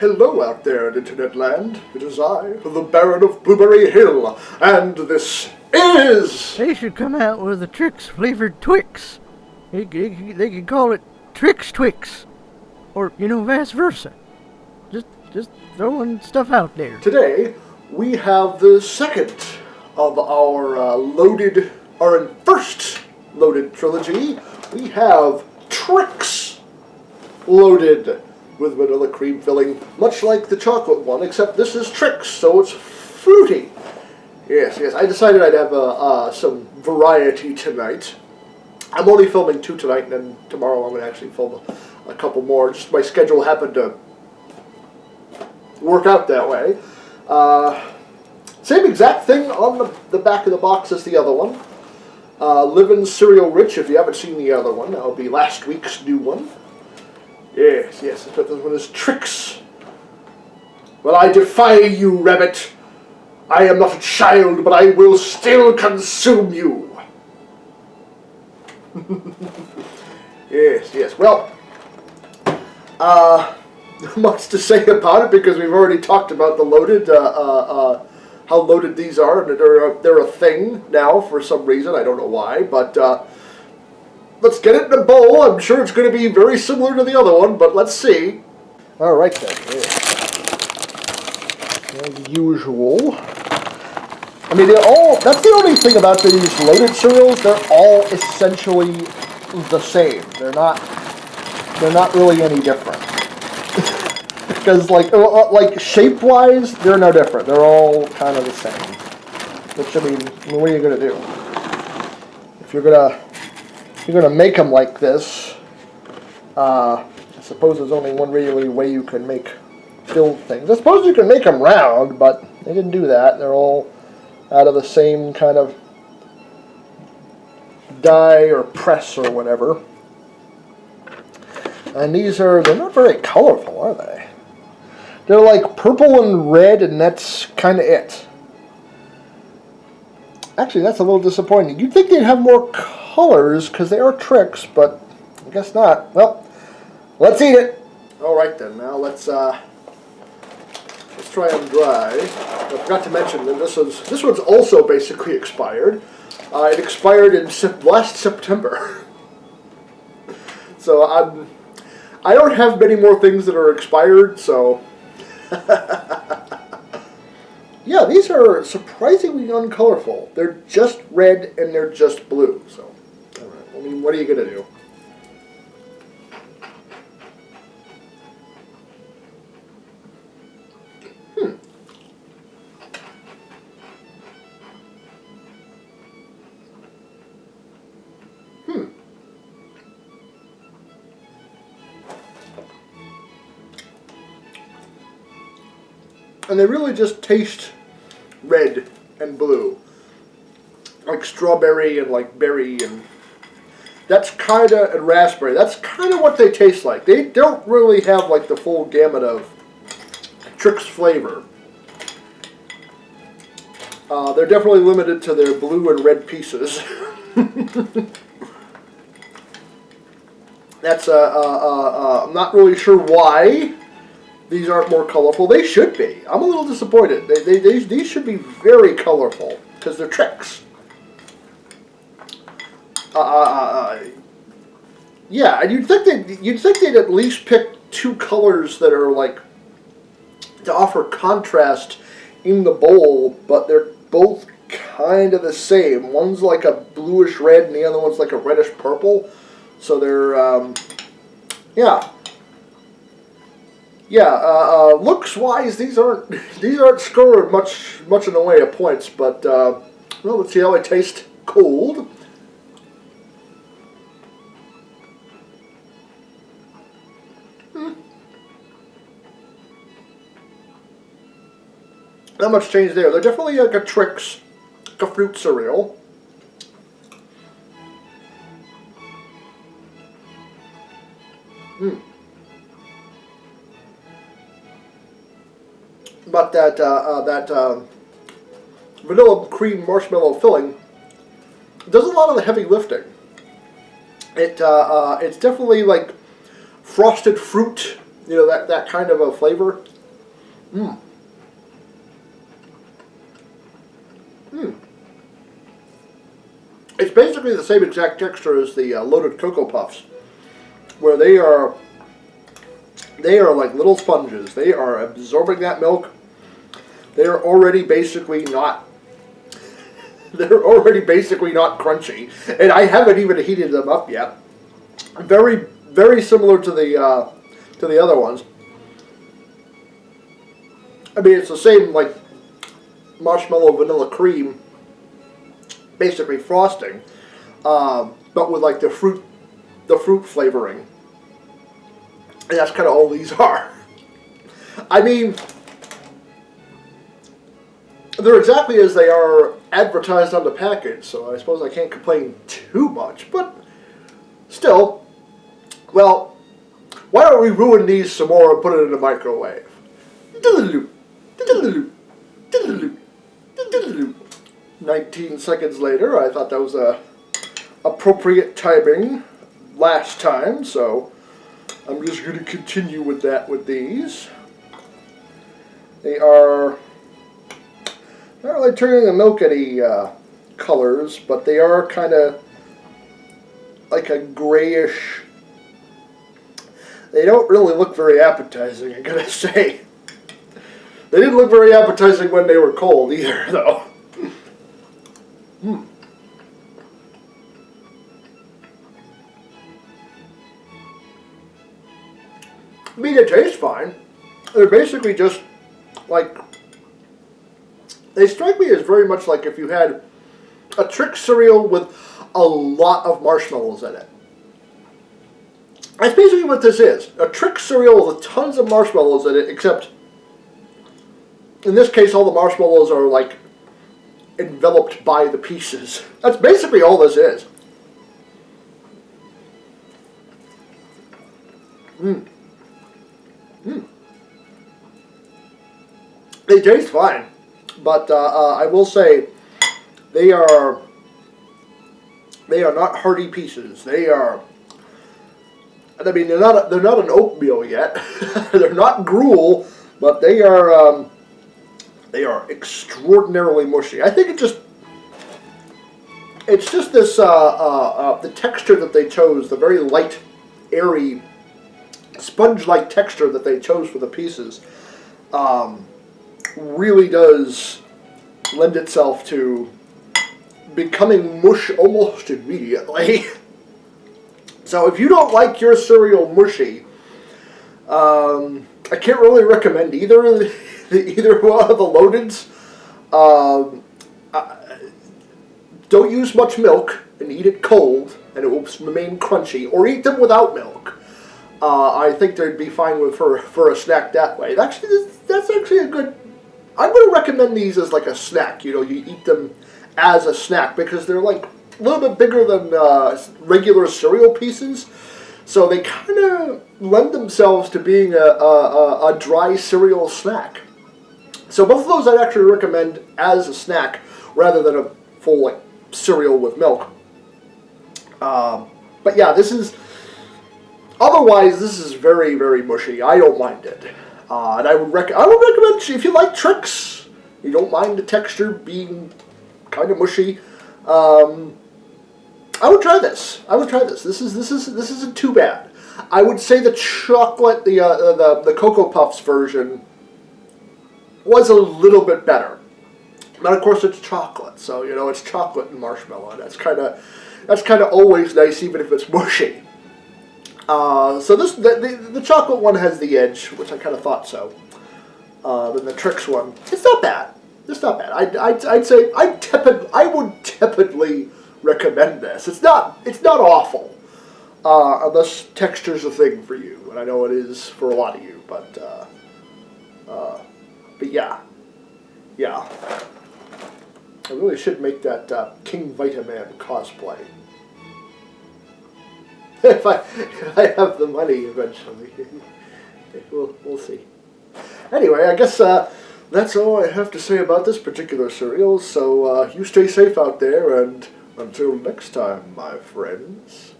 Hello out there in Internet land. It is I, the Baron of Blueberry Hill, and this is... They should come out with a Trix flavored Twix. They could call it Trix Twix. Or, vice versa. Just throwing stuff out there. Today, we have the second of our first loaded trilogy. We have Trix Loaded with vanilla cream filling, much like the chocolate one, except this is Trix, so it's fruity. Yes, I decided I'd have some variety tonight. I'm only filming 2 tonight, and then tomorrow I'm going to actually film a couple more. Just my schedule happened to work out that way. Same exact thing on the back of the box as the other one. Livin' Cereal Rich, if you haven't seen the other one, that'll be last week's new one. Yes, this one is Trix. Well, I defy you, rabbit. I am not a child, but I will still consume you. Yes. Well, not much to say about it because we've already talked about the loaded, how loaded these are, and they're a thing now for some reason. I don't know why, but let's get it in a bowl. I'm sure it's going to be very similar to the other one, but let's see. All right then. As usual. I mean, that's the only thing about these loaded cereals. They're all essentially the same. They're not really any different. Because like shape-wise, they're no different. They're all kind of the same. Which, I mean, what are you going to do? If you're going to make them like this, I suppose there's only one really way you can build things. I suppose you can make them round, but they didn't do that. They're all out of the same kind of die or press or whatever. And they're not very colorful, are they? They're like purple and red, and that's kind of it. Actually, that's a little disappointing. You'd think they'd have more colors, because they are Trix, but I guess not. Well, let's eat it. All right then, now let's try them dry. I forgot to mention that this one's also basically expired. It expired in last September. So I don't have many more things that are expired, so... Yeah, these are surprisingly uncolorful. They're just red and they're just blue, so... Alright, I mean, what are you going to do? And they really just taste red and blue. Like strawberry and like berry and... That's kind of... And raspberry. That's kind of what they taste like. They don't really have like the full gamut of Trix flavor. They're definitely limited to their blue and red pieces. That's, I'm not really sure why these aren't more colorful. They should be. I'm a little disappointed. These should be very colorful because they're Trix. Yeah, and you'd think they'd at least pick 2 colors that are like to offer contrast in the bowl, but they're both kind of the same. One's like a bluish red, and the other one's like a reddish purple. So they're looks-wise, these aren't scoring much in the way of points, but well, let's see how they taste cold. Not much change there. They're definitely like a Trix, like a fruit cereal. But that vanilla cream marshmallow filling does a lot of the heavy lifting. It's definitely like frosted fruit You know, that kind of a flavor. Mmm. Mmm. It's basically the same exact texture as the loaded Cocoa Puffs, where they are like little sponges. They are absorbing that milk. They are already basically not. They're already basically not crunchy, and I haven't even heated them up yet. Very, very similar to the other ones. I mean, it's the same like marshmallow vanilla cream, basically frosting, but with like the fruit flavoring, and that's kind of all these are. I mean, they're exactly as they are advertised on the package, so I suppose I can't complain too much, but still, well, why don't we ruin these some more and put it in the microwave? 19 seconds later, I thought that was appropriate timing last time, so I'm just going to continue with that with these. They are not really turning the milk any colors, but they are kind of like a grayish. They don't really look very appetizing, I gotta say. They didn't look very appetizing when they were cold either, though. I mean, they taste fine. They're basically just like, they strike me as very much like if you had a Trix cereal with a lot of marshmallows in it. That's basically what this is. A Trix cereal with tons of marshmallows in it, except in this case all the marshmallows are like enveloped by the pieces. That's basically all this is. They taste fine, but I will say they are not hearty pieces. They are. I mean, they're not an oatmeal yet. They're not gruel, but they are extraordinarily mushy. I think it's just this the texture that they chose, the very light, airy, sponge-like texture that they chose for the pieces, really does lend itself to becoming mush almost immediately. So if you don't like your cereal mushy, I can't really recommend either one of the Loadeds. Don't use much milk and eat it cold, and it will remain crunchy. Or eat them without milk. I think they'd be fine with for a snack that way. Actually, that's actually a good. I'm going to recommend these as like a snack. You know, you eat them as a snack because they're like a little bit bigger than regular cereal pieces, so they kind of lend themselves to being a dry cereal snack. So both of those I'd actually recommend as a snack rather than a full like cereal with milk. But yeah, this is. Otherwise, this is very, very mushy. I don't mind it. And I would recommend, if you like Trix, you don't mind the texture being kind of mushy, I would try this. This isn't too bad. I would say the chocolate, the Cocoa Puffs version was a little bit better. But of course it's chocolate, so you know it's chocolate and marshmallow. And that's kind of always nice, even if it's mushy. So the chocolate one has the edge, which I kind of thought so. Then the Trix one, it's not bad. It's not bad. I'd say I would tepidly recommend this. It's not awful, unless texture's a thing for you, and I know it is for a lot of you. But yeah. I really should make that King Vitaman cosplay. If I have the money eventually. We'll see. Anyway, I guess that's all I have to say about this particular cereal, so you stay safe out there, and until next time, my friends.